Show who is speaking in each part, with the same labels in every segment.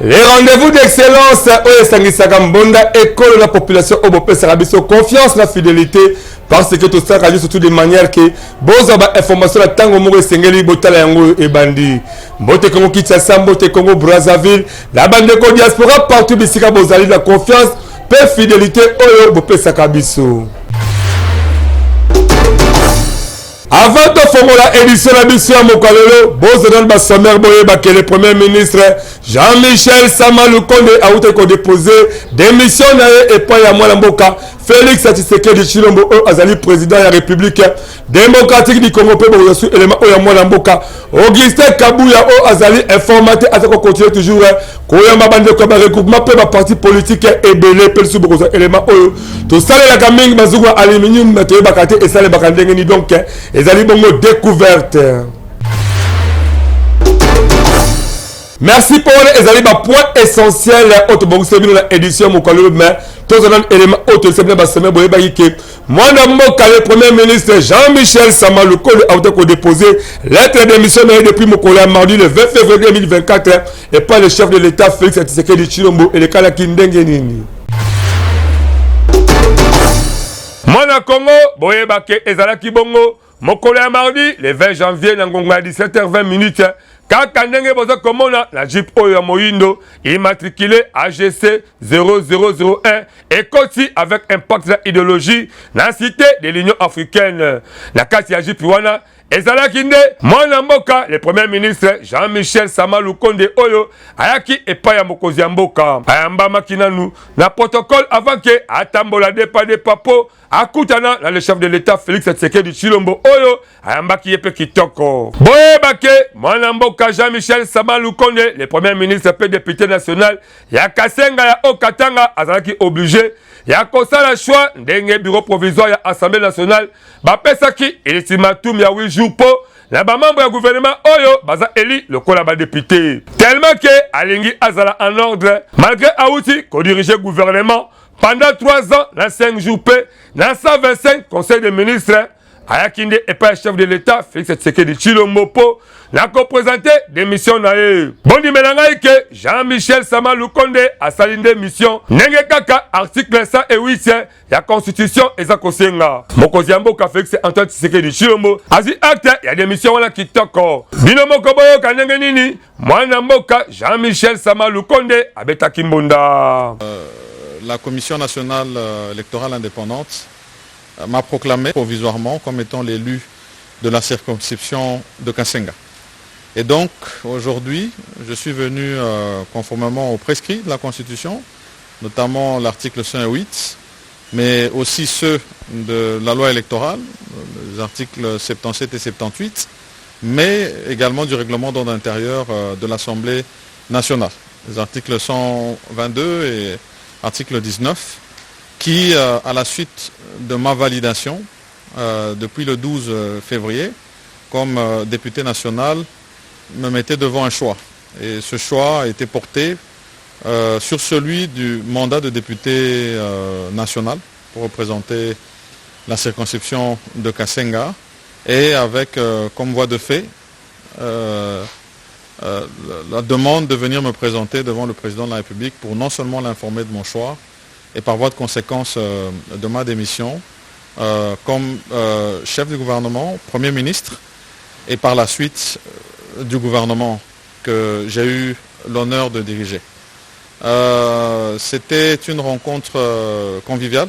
Speaker 1: Les rendez-vous d'excellence au Sangisaka Mbonda école la population au Bopé Sarabiso confiance la fidélité parce que tout ça radio surtout de manière que bozaba information la tango mo sengeli botala yango e bandi mbote Congo Kinshasa mbote Congo Brazzaville la bande ko diaspora partout bisika bozali la confiance pe fidélité au Bopé Sakabiso. Avant de former la édition de la mission à Mokalelo, Bozodan Bassomer Boyeba, qui est le premier ministre Jean-Michel Samaloukonde a été déposé démission et pas à Mwalamboka. Félix Tshisekedi Tshilombo Azali président de la République démocratique du Congo Pebo reçu élément au Mwalamboka. Augustin Kabouya Azali informaté à ce qu'on continue toujours Koyamba Bande Koba regroupement pe parti politique et belé pel sous élément tout ça la gaming Mazouga aluminium Mathieu Bakate et ça les Bakandengeni donc Ezali bongo découverte. Merci pour les Ezali point essentiel autre bon c'est bien la édition Mokalo mais tous un élément autre c'est bien Basseme Boyeba Yike moi Moka le premier ministre Jean-Michel Samaloukonde a été déposé lettre de démission depuis Mokola mardi le 20 février 2024 et pas le chef de l'État Félix Tshisekedi Tshilombo et le Kalaki Ndengenini. Moi na Congo Boyeba ke Ezalaki bongo Mokola mardi le 20 janvier Nangonga à 17h20 Kaka ndenge bozo komona la Jeep Oyo Moindo immatriculé AGC 0001 et Koti avec impact de idéologie dans la cité de l'Union africaine. La carte ya Jeep wana ezalaki nde mwana mboka le premier ministre Jean-Michel Samaloukonde Oyo ayaki epai ya mokonzi ya mboka ayambamaki nanu na protocole avant que atambola depa de papo akutana na le chef de l'État Félix Tshisekedi Tshilombo Oyo ayambaki yepe kitoko boyebake mwana mboka Jean-Michel Samaloukonde le premier ministre pe député national ya Kasenga ya Okatanga azalaki obligé ya kosala choix ndenge bureau provisoire ya Assemblée nationale bapesaki ultimatum ya 8 jours po na ba membre ya gouvernement Oyo baza eli lokola ba député tellement que alingi azala en ordre malgré Aouti ko diriger gouvernement pendant 3 ans na 5 jours pe na 125 conseil des ministres ayakinde et pas chef de l'État Félix Tshisekedi Tshilombo po na ko présenter des missions na ye bondi melanga ke Jean-Michel Samaloukonde a salindé mission ndenge kaka article 108 ya constitution eza kosenga mokozi mboka Félix Antoine Tshisekedi Tshilombo azi acte ya démission wana kitoko bino moko boyo kanenge nini mwana mboka Jean-Michel Samaloukonde abetaki mbunda.
Speaker 2: La Commission nationale électorale indépendante m'a proclamé provisoirement comme étant l'élu de la circonscription de Kasenga. Et donc, aujourd'hui, je suis venu conformément aux prescrits de la Constitution, notamment l'article 108, mais aussi ceux de la loi électorale, les articles 77 et 78, mais également du règlement d'ordre intérieur de l'Assemblée nationale, les articles 122 et article 19, qui, à la suite de ma validation, depuis le 12 février, comme député national, me mettait devant un choix. Et ce choix a été porté sur celui du mandat de député national pour représenter la circonscription de Kasenga et avec comme voie de fait la demande de venir me présenter devant le président de la République pour non seulement l'informer de mon choix et par voie de conséquence de ma démission comme chef du gouvernement, Premier ministre et par la suite du gouvernement que j'ai eu l'honneur de diriger. C'était une rencontre conviviale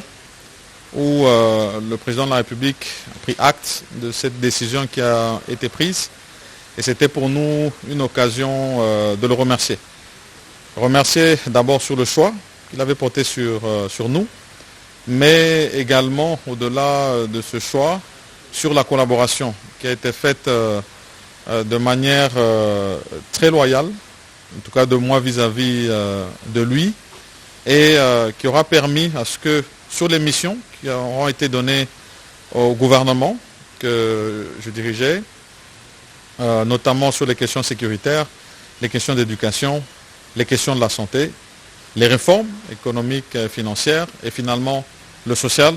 Speaker 2: où le président de la République a pris acte de cette décision qui a été prise et c'était pour nous une occasion de le remercier. Remercier d'abord sur le choix qu'il avait porté sur nous, mais également au-delà de ce choix sur la collaboration qui a été faite de manière très loyale, en tout cas de moi vis-à-vis de lui, et qui aura permis à ce que sur les missions qui auront été données au gouvernement que je dirigeais, notamment sur les questions sécuritaires, les questions d'éducation, les questions de la santé, les réformes économiques et financières et finalement le social,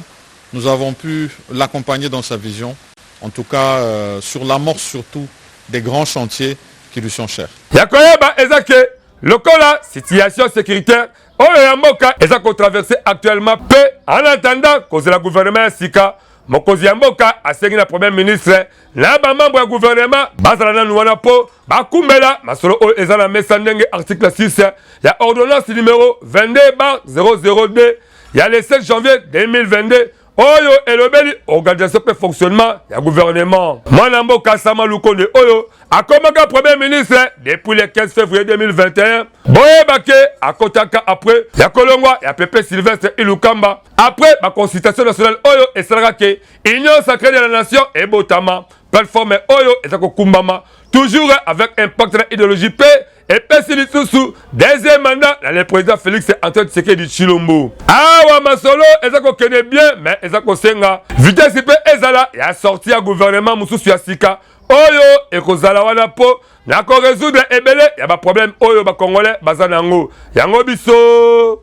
Speaker 2: nous avons pu l'accompagner dans sa vision, en tout cas sur l'amorce surtout des grands chantiers qui lui sont chers.
Speaker 1: Yakoyeba ezake, lokola situation sécuritaire, oyo ya mboka ezako traversé actuellement peu en attendant cause la gouvernement sika. Mokozi ya mboka asengi na premier ministre na ba membre ya gouvernement bazala na nuwana po bakumbela masolo oyo eza na mesa ndenge article 6 ya ordonnance numéro 22/002 ya le 7 janvier 2022 oyo elobeli organisation pe fonctionnement ya gouvernement. Mwana mboka Sama Lukonde oyo akomaka premier ministre depuis le 15 février 2021. Boyebake akotaka après ya kolongwa ya Pepe Sylvestre Ilukamba après ma consultation nationale oyo esalaka ke Union sacrée de la nation et botama plateforme oyo ezako kumbama toujours avec impact na idéologie pe et pesili sous deuxième mandat dans le président Félix Antoine Tshisekedi Tshilombo. Awa masolo ezako kene bien mais ezako senga vitesse pe ezala ya sorti ya gouvernement mususu ya sika oyo ekozala wana po na ko résoudre ebele ya ba problème oyo ba congolais bazana ngo yango biso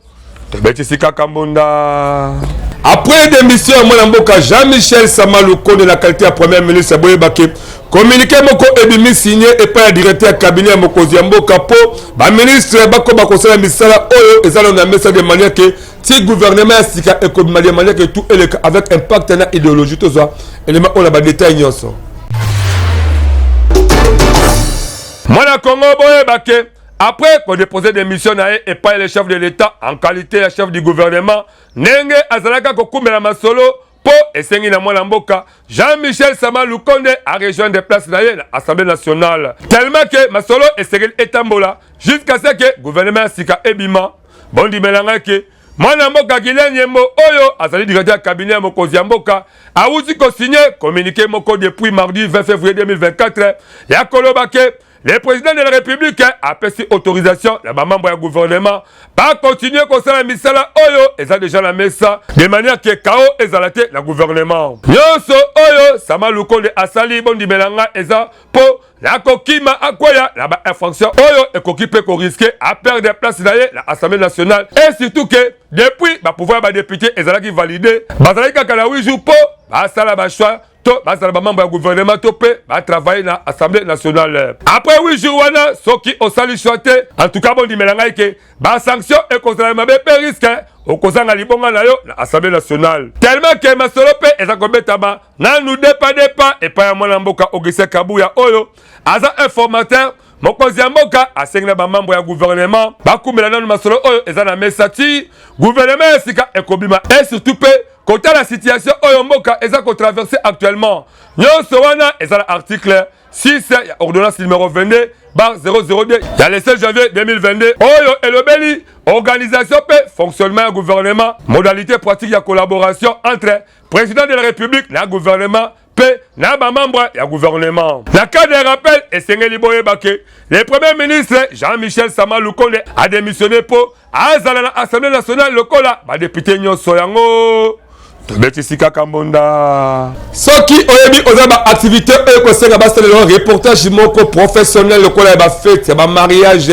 Speaker 1: tebeti sika kambonda. Après démission à mon mboka Jean-Michel Sama Lukonde la qualité à premier ministre Boyebake communiqué moko ebimi signé et pas directeur cabinet mokozi mboka po ba ministre bako bakosala misala oyo ezalo na mesa de manière que si gouvernement sika et comme de manière que tout est avec impact na idéologie tout ça élément on a ba détail nyonso. Mwana Congo Boyebake après qu'on déposait des missions et pas le chef de l'État en qualité de chef du gouvernement, Nenge Azalaka Kokumela Masolo, Po et Sengi na Mwana Mboka, Jean-Michel Sama Lukonde a rejoint des places dans l'Assemblée nationale. Tellement que Masolo et Segel Etambola, jusqu'à ce que le gouvernement Sika Ebima, Bondi Melangake, Mwana Mboka Gilen Yembo Oyo, Azali directeur cabinet Mokozi Mboka, a aussi signé communiqué Moko depuis mardi 20 février 2024, Yakolobake. Le président de la République a passé autorisation à la membre du gouvernement pour continuer comme ça la misala oyo et ça déjà la mesa de manière que KO est zalaté le gouvernement. Nyonso oyo Sama Lukonde asali bondi melanga eza po la kokima akwaya la ba infraction oyo et kokipe ko risquer à perdre des places dans l'Assemblée nationale et surtout que depuis ba pouvoir ba député ezalaki validé bazalaki kaka na 8 jours po ba sala ba choix to bazala ba membre du gouvernement to pe ba travailler dans l'Assemblée nationale. Après 8 jours wana soki osali choité en tout cas bondi melanga ke ba sanction et kozala mabe pe risque au kozanga libonga na yo na Assemblée nationale. Tellement que masolo pe ezakobetama na nous dépa et pas ya mwana mboka Augustin Kabuya oyo aza informateur mokozi ya mboka asengna ba membre ya gouvernement bakumela na masolo oyo eza na mesati gouvernement sika ekobima et surtout pe côté la situation oyo mboka ezako traverser actuellement nyonso wana eza na article 6 ya ordonnance numéro 22/002 ya le 16 janvier 2022 oyo elobeli organisation pe fonctionnement du gouvernement modalité pratique ya collaboration entre président de la République na gouvernement pe na ba membre ya gouvernement. La cas de rappel est Sengeli Boyebake, le premier ministre Jean-Michel Sama Lukonde a démissionné pour azala na Assemblée nationale lokola ba député nyonso yango Betisika Kambonda. Soki oyebi ozaba activité ekosenga basale le reportage moko professionnel lokola ba fête ba mariage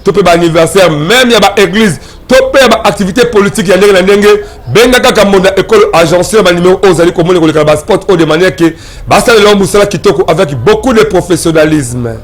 Speaker 1: to pe ba anniversaire même ya ba église to pe ba activité politique ya ndenge na ndenge benga kaka monda école agencée ba numéro 11 ali komone ko le ba sport de manière que basale le musala kitoko avec beaucoup de professionnalisme.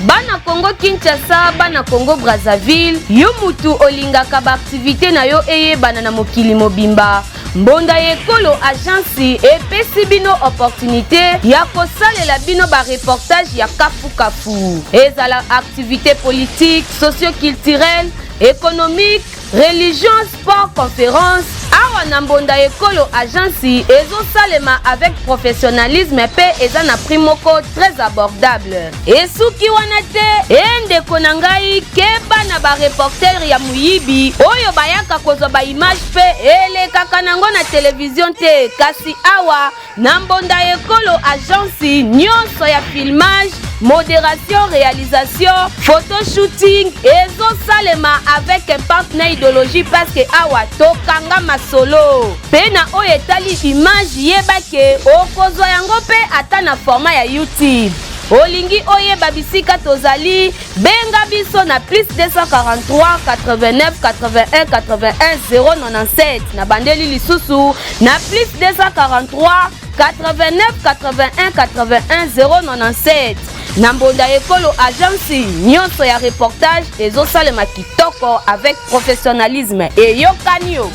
Speaker 3: Bana Congo Kinshasa, bana Congo Brazzaville, yo mutu olingaka ba activité na yo eye bana na mokili mobimba. Mbonda ekolo agence epesi bino opportunité ya kosalela bino ba reportage ya kafu kafu. Ezala activité politique, socio-culturelle, économique, religion, sport, conférence. Awa na Mbonda ekolo agence ezosalema avec professionnalisme pe eza na prix moko très abordable. Esuki wana te ende bandeko na ngai keba na bareporter ya muyibi oyo bayaka kozwa ba image pe elekaka nango na televizio te kasi awa na mbonda ekolo agence nyonso ya filmage, modération, réalisation, photoshooting ezosalema avec un partenaire idéologie parce que awa tokanga masolo pe na oyo etali image yebake okozwa yango pe ata na format ya YouTube. Olingi oyeba bisika tozali benga biso na plus 243 89 81 81 097 na bandeli lisusu na plus 243 89 81 81 097 na mbonda ekolo agence nyonso ya reportage ezosalema kitoko avec professionnalisme eyokanio.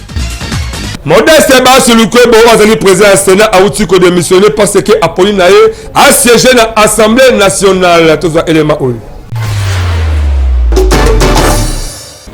Speaker 1: Modeste Basse Lukwebo azali président du Sénat a outil ko démissionné parce que Apolline Naye a siégé dans l'Assemblée nationale. Tous les éléments.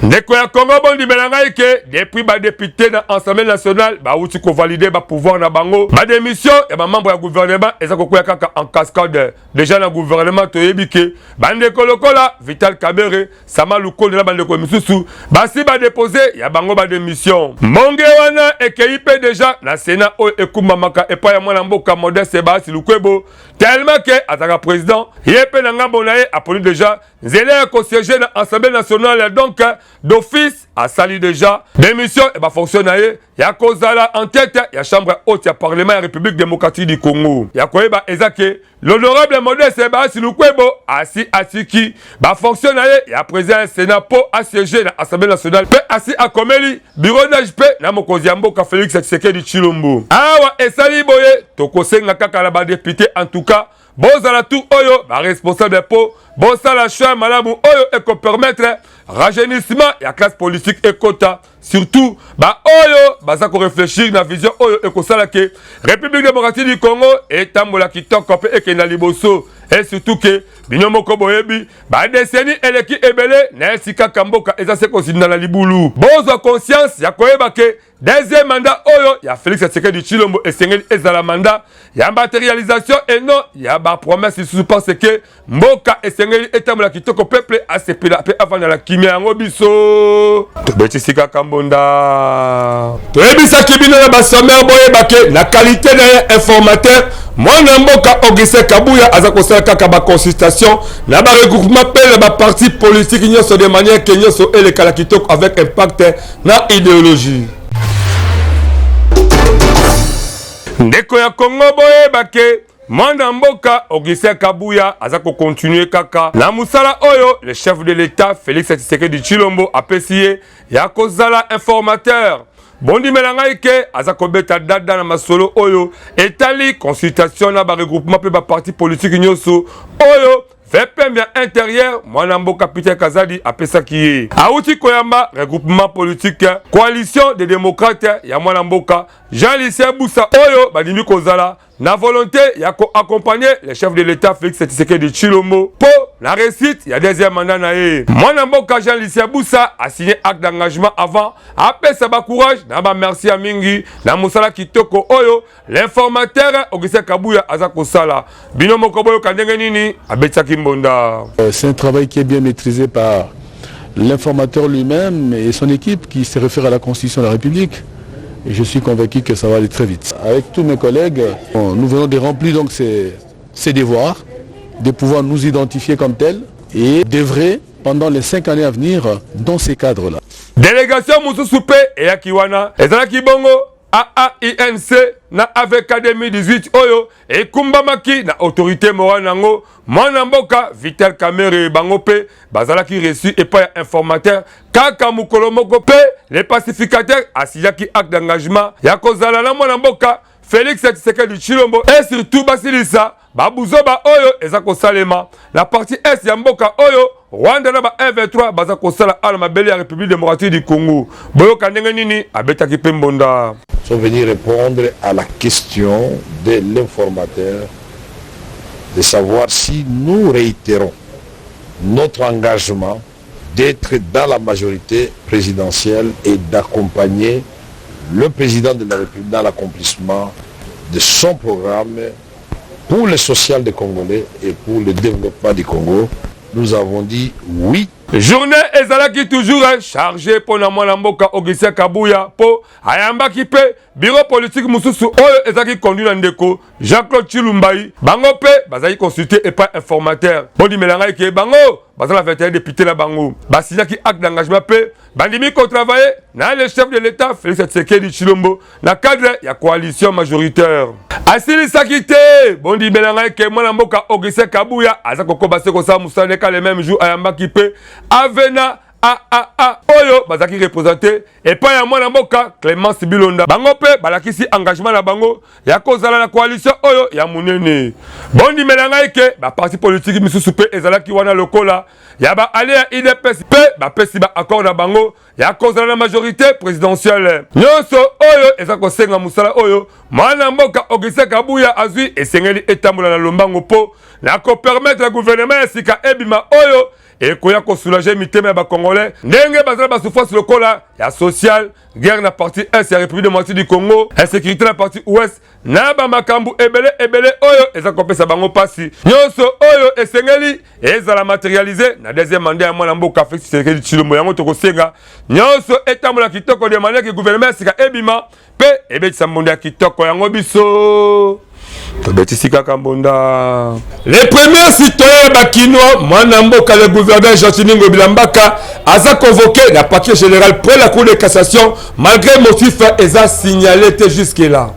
Speaker 1: Ndeko ya Congo bondi belanga ke depuis ba député dans l'Assemblée nationale ba outil ko valider ba pouvoir na bango ba démission et ba membre ya gouvernement ezako ko kaka en cascade déjà na gouvernement to yebike bandeko lokola Vital Kamerhe Sama Lukonde na bandeko misusu ba si ba déposer ya bango ba démission monge wana ekeipe déjà na Sénat o ekumamaka et pas ya mwana mboka Modeste Basse Lukwebo tellement que ataka président yepe na ngambo na ye aponi déjà nzela ko siéger na Assemblée nationale donc d'office a sali déjà démission et ba fonctionnaire ya kozala en tête ya chambre haute ya parlement ya République démocratique du Congo ya koyeba ezake l'honorable Modeste Basse Lukwebo asi atiki ba fonctionnaire ya président Sénat pour assiéger na Assemblée nationale pe asi akomeli bureau d'AJP na mokonzi ya mboka Félix Tshisekedi Tshilombo awa esali boye tokosenga kaka la ba député en tout cas bozala tout oyo ba responsable po bosala choix malamu oyo eko permettre rajeunissement ya classe politique ekota surtout ba oyo baza ko réfléchir na vision oyo ekosala ke République démocratique du Congo etambola kitoko pe ekenda liboso et surtout que bino moko boyebi ba décennie eleki ebele na esika kamboka eza se kosinda na libulu bozwa conscience ya koyeba ke deuxième mandat oyo ya Félix Tshisekedi Tshilombo esengeli ezala mandat ya matérialisation et non ya ba promesse sous parce que mboka esengeli etambola kitoko peuple asepela pe avant la kimia yango biso to betisika kambonda to ebisa kibino na ba sommaire boyeba ke na qualité na informateur mwana mboka Augustin Kabuya aza kosala kaka ba consultation na ba regroupement pe ba parti politique nyonso de manière que nyonso elekala kitoko avec impact na idéologie. Ndeko ya Congo boyeba ke mwana mboka Augustin Kabuya aza ko continuer kaka na musala oyo le chef de l'État Félix Tshisekedi Tshilombo apesiye ya kozala informateur bondi melanga ike aza kobeta dada na masolo oyo etali consultation na ba regroupement pe ba parti politique nyonso oyo VPM intérieur mwana mboka Peter Kazadi apesaki ye auti koyamba regroupement politique coalition des démocrates ya mwana mboka Jean-Lucien Boussa oyo badimi kozala na volonté ya ko accompagner le chef de l'État Félix Tshisekedi Tshilombo pour la réussite ya deuxième mandat na ye mwana mboka Jean-Lucien Boussa a signé acte d'engagement avant apesa ba courage na ba merci a mingi na musala kitoko oyo l'informateur Augustin Kabuya aza kosala bino moko boyo kandenge nini abetsaki mbonda.
Speaker 4: C'est un travail qui est bien maîtrisé par l'informateur lui-même et son équipe qui se réfère à la Constitution de la République. Et je suis convaincu que ça va aller très vite. Avec tous mes collègues, nous venons de remplir donc ces devoirs, de pouvoir nous identifier comme tels et d'œuvrer pendant les 5 années à venir dans ces cadres-là.
Speaker 1: Délégation Moussou Soupé et Akiwana, Ezalaki Bongo, AAINC, na avec 2018 oyo, et Kumbamaki, na autorité Moranango, Mwanamboka, Vital Kamerhe Bangope, Bazalaki reçu et pas informateur, Kaka Mukolo Mokope, les pacificateurs, Asiyaki acte d'engagement, Yakozala na Mwanamboka, Félix Tshisekedi Tshilombo, et surtout Basilisa, Babuzoba Oyo, Ezako Salema, la partie Est Yamboka Oyo, Rwanda na ba M23 baza kosala ala mabele ya République démocratique du Congo. Boyo kandenge nini abetaki pe mbonda.
Speaker 5: Sont venus répondre à la question de l'informateur de savoir si nous réitérons notre engagement d'être dans la majorité présidentielle et d'accompagner le président de la République dans l'accomplissement de son programme pour le social des Congolais et pour le développement du Congo. nous avons dit oui.
Speaker 1: Journée ezalaki toujours chargée pour na mwana mboka Augustin Kabuya po ayambaki pe bureau politique mususu oyo ezaki conduit na ndeko Jean-Claude Chilumbai bango pe bazaki consulter et pas informateur bodi melanga ke bango bazala 21 député la bango basignaki acte d'engagement pe bandimi ko travailler na le chef de l'état Félix Tshisekedi Tshilombo na cadre ya coalition majoritaire asili sakité bondi melanga ke mwana mboka Augustin Kabuya azako ko base ko sa musane ka le même jour ayambaki pe Avena oyo bazaki représenté et pas ya mwana mboka Clémence Bilonda bango pe balakisi engagement na bango ya kozala na coalition oyo ya munene bondi melanga ike ba parti politique misusu pe ezalaki wana lokola ya ba ale ya IDPS pe ba pesi ba accord na bango ya kozala na majorité présidentielle nyonso oyo ezako senga musala oyo mwana mboka Augustin Kabuya azui esengeli etambola na lombango po na ko permettre le gouvernement sika ebima oyo et koya ko soulager mitema ba congolais ndenge bazala ba souffrance lokola ya social guerre na partie est ya République démocratique du Congo insécurité na partie ouest na ba makambu ebele oyo eza kopesa bango pasi nyonso oyo esengeli ezala matérialisé na deuxième mandat ya mwana mboka Félix Tshisekedi Tshilombo yango to kosenga nyonso etambola kitoko de manière que gouvernement sika ebima pe ebetisa mbonda kitoko yango biso. Les premiers citoyens bakinois, Mwanamboka, le gouverneur Jean-Tiningo Bilambaka, a convoqué la partie générale près la Cour de cassation, malgré motif et a signalé jusque-là.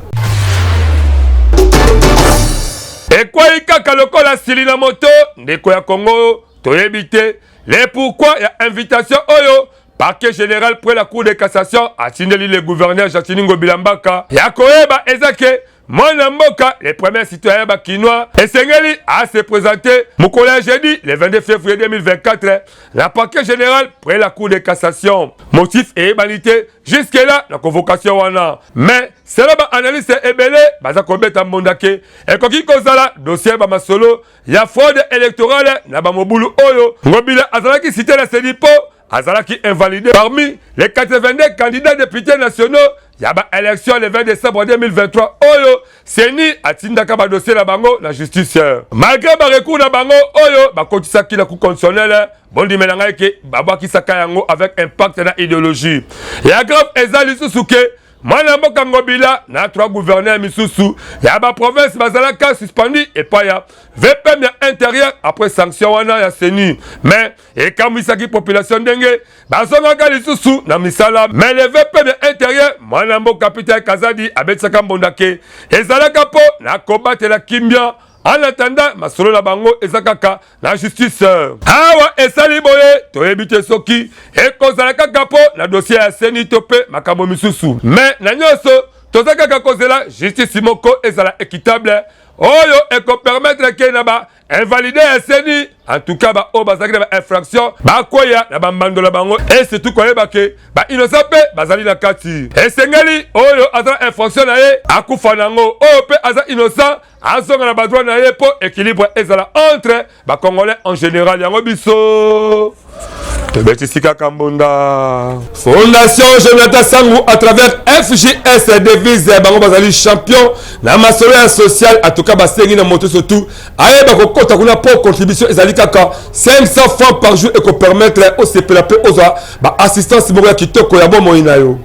Speaker 1: Et quoi, il y a le Silina Moto, Ndeko ya Congo, Toyebite, les pourquoi il y a invitation Oyo, parquet général près la Cour de cassation, a signalé le gouverneur Jean-Tiningo Bilambaka, Yakoeba Ezake, Mwana mboka, les premiers citoyens bakinois, Esengeli a se présenté, Moukola jeudi, le 22 février 2024, la parquet général près la Cour de cassation. Motif et ébanité, jusque-là, la convocation wana. Mais, c'est là analyse ebele, baza kobeta mbondake, et koki kozala, dossier ba masolo, ya fraude électorale, na ba mobulu oyo, ngobila azalaki cité la Sédipo, azalaki invalidé parmi les 82 candidats députés nationaux. Yaba élection le 20 décembre 2023 oyo seni atindaka ba dossier la bango la justice malgré ba recours na bango oyo ba kotisaki la cour constitutionnelle bondi melanga ke babaki saka yango avec impact na idéologie ya grave ezali susuke mwana mboka ngobila na trois gouverneurs misusu ya ba province bazalaka suspendu et pas ya VPM ya intérieur après sanction wana ya seni mais et kamisaki population ndenge bazongaka lisusu na misala mais le VPM ya intérieur mwana mboka Peter Kazadi abetsaka mbondake ezalaka po na kobatela kimbia. En attendant, masolo la bango ezakaka la justice. Awa esali boye toyebite soki ekozalaka kapo na dossier ya seni tope makambo misusu. Mais na nyonso tozakaka kozela justice moko ezala équitable. Oyo eko permettre ke na ba invalider ya seni en tout cas ba o bazaki na ba infraction ba koya na ba mbando la bango et surtout koyeba ke ba innocent pe bazali na kati. Esengeli oyo azala infraction na ye akufa nango oyo pe aza innocent azonga na ba droit na ye po équilibre ezala entre ba congolais en général yango biso. Tebetisika Kambonda. Fondation Jonathan Sangou à travers FJS devise bango bazali champion na masolo social en tout cas basengi na moto surtout aye ba kokota kuna pour contribution ezali kaka 500 francs par jour et ko permettre au CPLP aux ba assistance moko kitoko ya bomo inayo.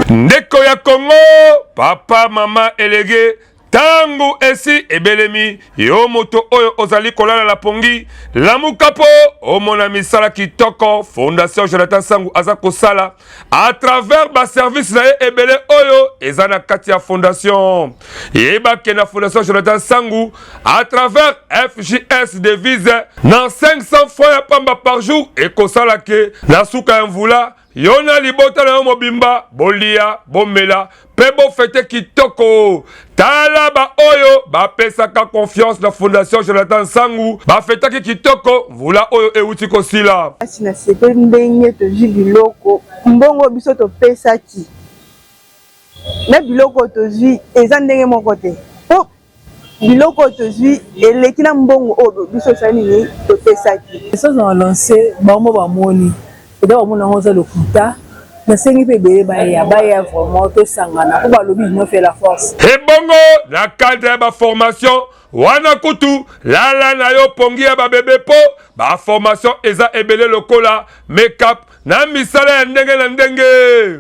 Speaker 1: Ndeko ya Congo papa mama elege tangu esi ebelemi yo moto oyo ozali kolala la pongi lamuka po omona misala kitoko Fondation Jonathan Sangou aza kosala à travers ba service na ebele oyo eza na kati ya fondation yeba ke na Fondation Jonathan Sangou à travers FJS devise na 500 francs ya pamba par jour et kosala ke na suka mvula yona libota na mobimba bolia bomela pebo fete kitoko tala ba oyo ba pesaka confiance na Fondation Jonathan Sangou ba fete kitoko vula oyo euti kosila
Speaker 6: asina sepe ndenge to biloko mbongo biso to pesaki na biloko to zui eza ndenge moko te po biloko to zui eleki na mbongo oyo biso sani ni to pesaki
Speaker 7: ça on a lancé ba mo ba moni et donc on a le kuta nasengi mpe ebele baya vraiment tosangana po balobi union fait la force.
Speaker 1: Ebongo na cadre ya baformation wana kutu lala na yo pongi ya babebe po baformation eza ebele lokola make-up na misala ya ndenge na ndenge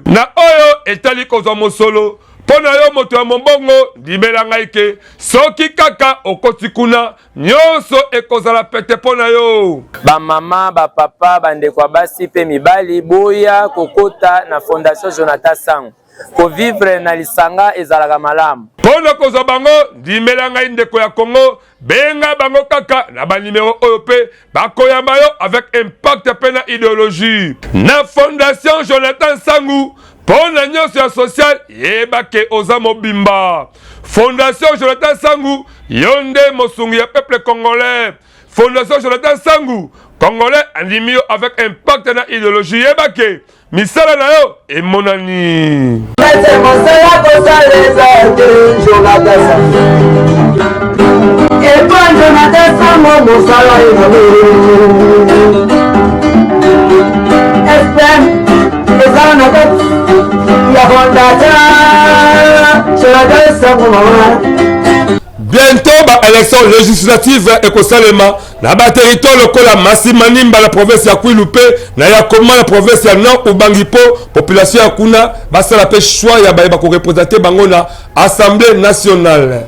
Speaker 1: na oyo etali kozwa mosolo mpo na yo moto ya mombongo ndimela ngai ke soki kaka okoti kuna nyonso ekozala pete mpo na yo.
Speaker 8: Bamama bapapa bandeko ya basi mpe mibali boya kokota na fondation Jonathan Sango kovivre na lisanga ezalaka malamu.
Speaker 1: Mpo na kozwa bango ndimela ngai ndeko ya Congo benga bango kaka na banimero oyo mpe bakoyamba yo avec impact mpe na idéologie na fondation Jonathan Sango. Pona nyonso ya social yebake oza mobimba. Fondation Jonathan Sango yonde mosungi ya peuple congolais. Fondation Jonathan Sango congolais andimio avec impact na idéologie yebake misala na yo emonani. Bientôt, élection législative et Kosalema, na ba territoire lokola Masimanimba la province ya Kwilupe, na ya Koma la province ya Nord Ubangipo, population ya Kuna, basa la pe choix ya ba ko représenter bango na Assemblée nationale.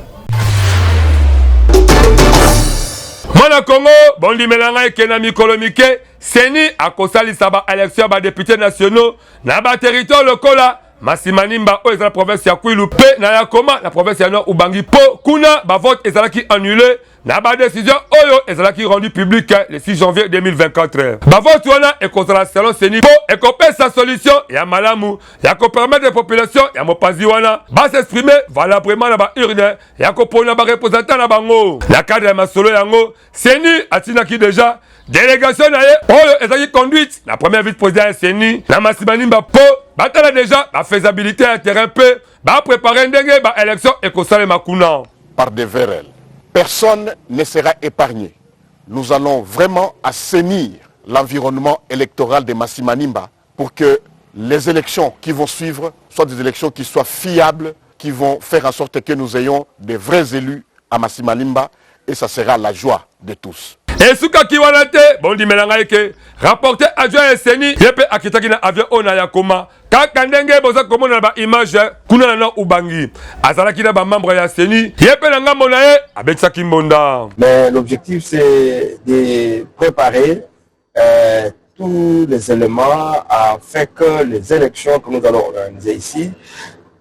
Speaker 1: Mwana Congo, bondi melanga ekena mikolo mike, seni akosalisa ba élection ba députés nationaux na ba territoire lokola Masimanimba oyo ezala province ya Kwilu pe na ya Koma la province ya Nord Ubangi po kuna ba vote ezalaki annulé na ba décision oyo ezalaki rendu public le 6 janvier 2024. Ba vote wana ekozala selon seni po ekopesa solution ya malamu ya ko permettre la population ya mopanzi wana ba s'exprimer valablement na ba urne ya ko pona ba représentant na bango. Na cadre ya masolo yango seni atinaki déjà délégation na ye oyo ezalaki conduite la première vice-président ya seni na Masimanimba po batala déjà la faisabilité à terrain peu, va préparer ndenge ba élection et kosale makuna.
Speaker 9: Par des VRL. Personne ne sera épargné. Nous allons vraiment assainir l'environnement électoral de Masimanimba pour que les élections qui vont suivre soient des élections qui soient fiables, qui vont faire en sorte que nous ayons des vrais élus à Masimanimba et ça sera la joie de tous.
Speaker 1: Et suka kiwanate, bondi melanga eke, rapporté adjoint SNI, yepe akitaki na avion ona ya Koma, kaka ndenge boza komona ba image kuna na Ubangi. Azalaki na ba membre ya SNI, yepe na ngambo na ye, abetsaki mbonda.
Speaker 10: Mais l'objectif c'est de préparer tous les éléments afin que les élections que nous allons organiser ici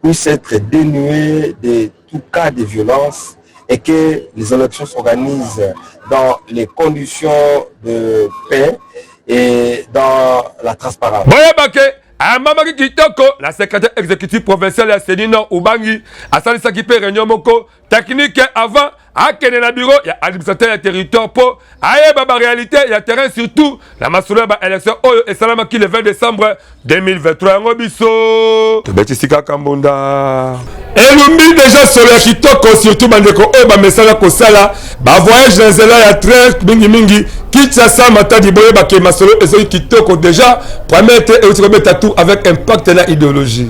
Speaker 10: puissent être dénuées de tout cas de violence et que les élections s'organisent dans les conditions de paix et dans la transparence.
Speaker 1: Amamaki Kitoko, la secrétaire exécutive provinciale ya Seni Nord Ubangi, asalisaki pe réunion moko technique avant akene na bureau ya administrateur ya territoire po ayeba ba réalité ya terrain surtout la masolo ba élection oyo esalamaki le 20 décembre 2023 yango biso tobetisika kambonda elumbi déjà solo ya Kitoko surtout bandeko oyo ba mesala kosala ba voyage na nzela ya train mingi Kinshasa Matadi boye ba ke masolo ezo Kitoko déjà premier été et aussi remettre tout avec impact na idéologie.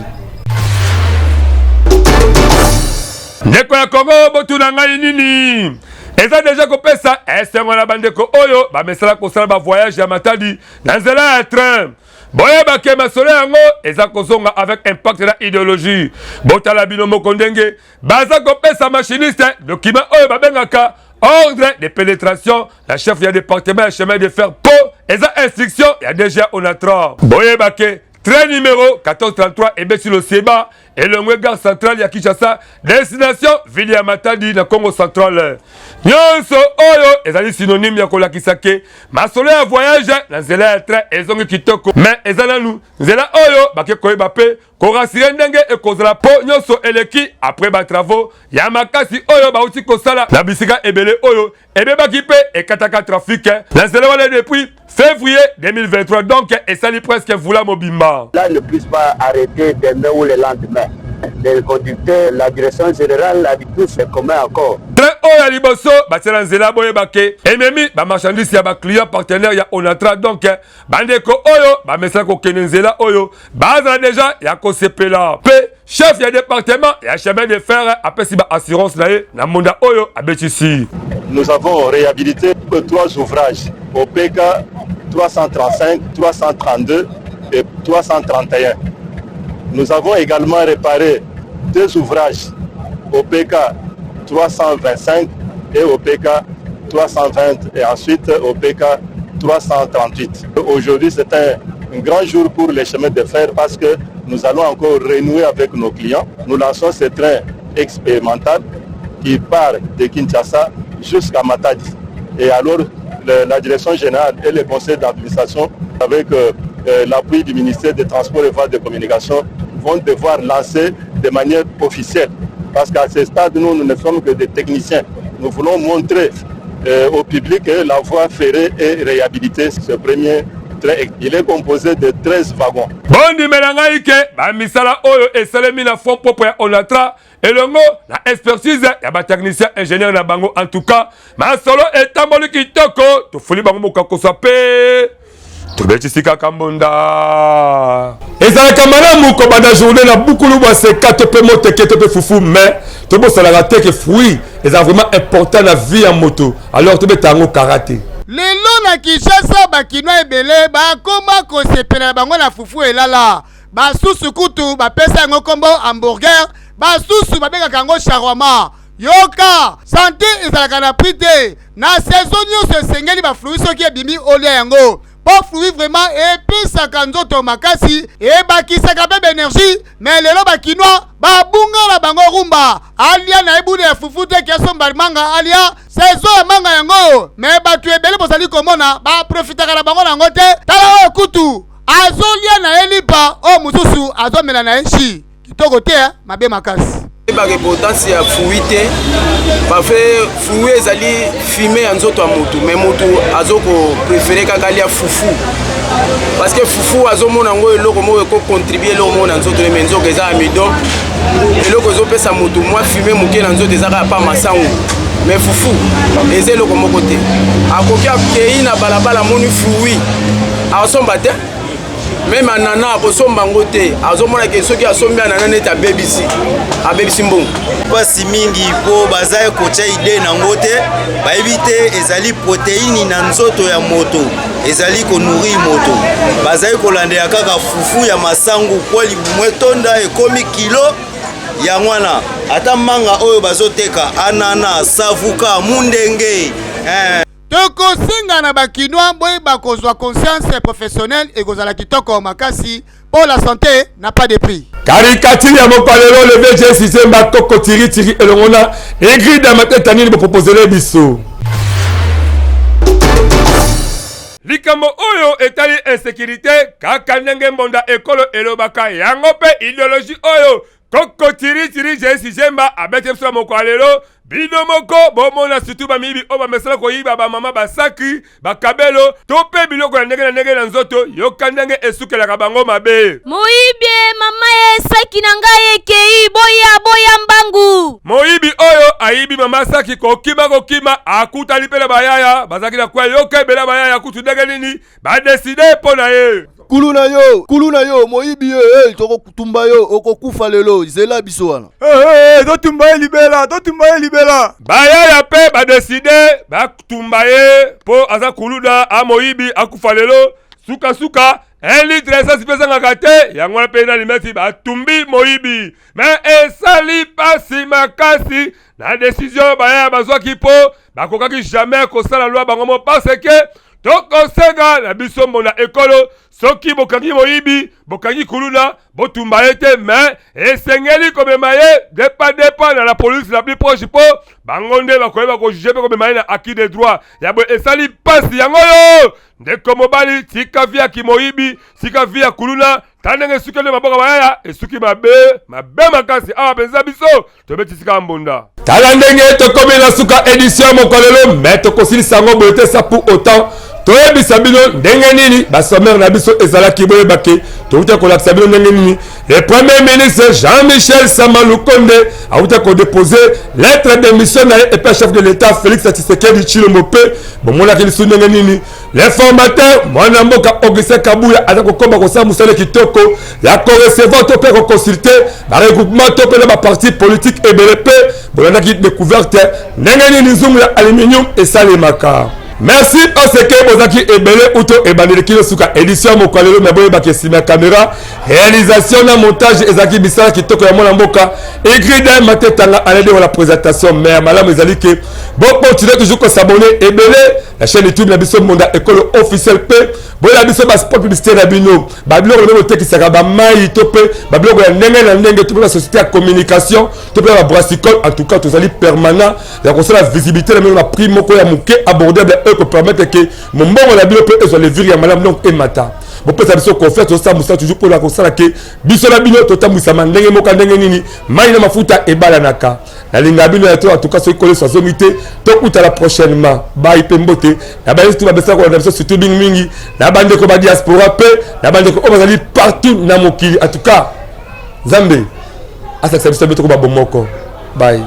Speaker 1: Ndeko ya Congo botu na ngai nini eza déjà kopesa esengo na bandeko oyo ba mesala kosala ba voyage ya Matadi na nzela ya train boye ba ke masolo yango eza kozonga avec impact na idéologie botala bino moko ndenge baza kopesa machiniste document oyo babengaka ordre de pénétration la chef ya département ya chemin de fer po eza instruction ya déjà onatra boye ba ke train numéro 1433 ebesi lo Seba et le gare central ya Kinshasa destination ville ya Matadi na Congo central. Nyonso oyo ezali synonyme ya kolakisa ke masolo ya voyage na nzela ya train ezongi kitoko mais ezalanu nzela oyo bake koyeba pe korasire ndenge ekozala po nyonso eleki après ba travaux ya makasi oyo bauti kosala na bisika ebele oyo ebebaki pe ekataka trafic na nzela wana depuis février 2023 donc esali presque vula mobimba.
Speaker 10: Là ne puisse pas arrêter demain ou le lendemain. des conducteurs, la direction générale a dit tous les communs accords.
Speaker 1: Train oyo liboso batela nzela boye bake ememi ba marchandise ya ba client partenaire ya Onatra donc bandeko oyo ba message ko kene nzela oyo baza déjà ya ko sepela pe chef ya département ya chemin de fer apesi ba assurance na monda oyo abetisi.
Speaker 11: Nous avons réhabilité 3 ouvrages au PK 335, 332 et 331. Nous avons également réparé 2 ouvrages au PK 325 et au PK 320 et ensuite au PK 338. Aujourd'hui, c'est un grand jour pour les chemins de fer parce que nous allons encore renouer avec nos clients. Nous lançons ce train expérimental qui part de Kinshasa jusqu'à Matadi. Et alors, la direction générale et le conseil d'administration, avec l'appui du ministère des Transports et Voies de Communication, vont devoir lancer de manière officielle. Parce qu'à ce stade, nous ne sommes que des techniciens. Nous voulons montrer au public que la voie ferrée est réhabilitée. Ce premier train, il est composé de 13 wagons.
Speaker 1: Bondi melangaike, ba misala oyo esalemi na fond propre ya Onatra, elongo na expertise ya ba technicien ingénieur na bango. En tout cas, ma solo etamboli kitoko, to fuli bango mokakosa pe. Tobetisika kambonda. Ezalaka malamu ko banda journée na bukulu ba se 4 pe moteke pe fufu mais to bo sala te que fruit est vraiment important la vie en moto. Alors to betango karaté.
Speaker 12: Lelo na Kinshasa bakino ebele bakoma ko sepela bango na fufu elala. Ba susu kutu ba pesa ngo kombo hamburger, ba susu ba benga kango shawarma. Yoka santé ezalaka na prix na saison nyonso esengeli ba fruit soki ebimi olia yango. Pour fruit vraiment epesaka nzoto makasi ebakisaka pe énergie mais lelo bakinois babunga na bango rumba alia na ebule ya fufu te kesomba manga alia saison ya manga yango mais batu ebele bozali komona ba profitaka na bango nango te tala oyo kutu azolia na elipa o mususu azomela na enchi kitoko te mabe makasi
Speaker 13: ba importance ya fruit te ba fait fruit ezali fumé ya nzoto ya moto mais moto azoko préférer kaka lia fufu parce que fufu azomona ngo eloko mo ko contribuer eloko mo na nzoto mais nzoto eza amidon eloko ezopesa moto moi fumé moke na nzoto ezaka pa masango mais fufu eza eloko moko te akoki akei na balabala moni fruit asomba te même anana akosomba ngo te azomona ke soki asombi anana neti abebisi mbongo
Speaker 14: pasi mingi po bazaye kocha ide na ngo te bayebi te ezali protéine na nzoto ya moto ezali konuri moto bazaye kolandela kaka fufu ya masangu kweli mwetonda ekomi kilo ya mwana ata manga oyo bazoteka anana savuka mundenge
Speaker 12: Toko singa na bakinois boy bakozwa conscience professionnelle et kozala kitoko makasi pour la santé n'a pas de prix.
Speaker 1: Caricature ya mopalelo le VG6 Mbakoko tiri elongona écrit dans ma tête nini bo proposer les biso. Likambo oyo etali insécurité kaka ndenge mbonda ekolo elobaka yango pe idéologie oyo koko tiri J6 abete biso mokwalelo bino moko bomona surtout ba mibi o ba mesala ko yiba ba mama ba sakri ba kabelo to pe biloko na ndenge na nzoto yoka ndenge esukela ka bango mabe
Speaker 3: moyibi mama saki na ngai ekei boya mbangu
Speaker 1: moyibi oyo ayibi mama saki ko kima akuta lipela bayaya bazaki na kwa yoka bela bayaya kutu ndenge nini ba décider pona ye
Speaker 15: kuluna yo moyibi toko kutumba yo okokufa lelo zela biso wana
Speaker 1: dotumba libela bayaya pe ba décider ba kutumba ye po aza kuluna a moyibi akufa lelo suka 1 litre essence pesanga te yango na pe na limeti ba tumbi moyibi mais esali pasi makasi na décision bayaya bazwaki po bakokaki jamais kosala loi bango mo parce que tokosenga na biso mbona ekolo soki bokangi moyibi bokangi kuluna botumba ye te mais esengeli komema ye depa na la police la plus proche po bango nde bakoyeba kojuge pe komema ye na acquis de droit yabo esali pasi yango yo ndeko mobali tika via kimoyibi tika via kuluna tandenge suki nde maboka bayaya esuki mabe makasi awa penza biso tobetisika mbunda tala ndenge tokomi na suka édition mokolelo mais tokosilisa yango boye te sa pour autant toyebisa bino ndenge nini basomere na biso ezalaki boyebake touta kolakisa bino ndenge nini le premier ministre Jean-Michel Sama Lukonde auta kodéposer lettre de mission na et chef de l'état Félix Tshisekedi Tshilombo pe bomonaki lisu ndenge nini les formateurs mwana mboka Augustin Kabuya aza kokomba kosala musala kitoko ya korecevoir to pe koconsulter ba regroupement to pe na ba parti politique ebele pe bolandaki découverte ndenge nini nzungu ya aluminium esalemaka. Merci parce que Bozaki Ebele Uto et Bandelekino Suka édition Mokalelo Naboye Bakesima caméra réalisation na montage Ezaki Bissara qui toko ya mona mboka écrit d'un matetanga à l'aide de la présentation mais malam ezalike bon continuez toujours à s'abonner Ebele la chaîne YouTube la biso monda école officielle P bon la biso ba sport publicité na bino ba biloko na moté qui sera ba mai topé ba biloko ya ndenge na ndenge to la société à communication to la brassicole en tout cas tous ali permanent la conseil la visibilité la même la prime moko ya muke abordable que permettre que mon bon la bio peut être le viri ya malam donc et mata bon peut ça confiance ça musa toujours pour la consala que biso la bino tota musa mandenge moka ndenge nini mai na mafuta e balanaka la linga bino ya to en tout cas ce collé sur somité to kuta la prochainement bye pembote la base tout va besa ko la surtout bing mingi la bande ko ba diaspora pe la bande ko bazali partout na mokili en tout cas Zambe asa ça biso ko ba bomoko bye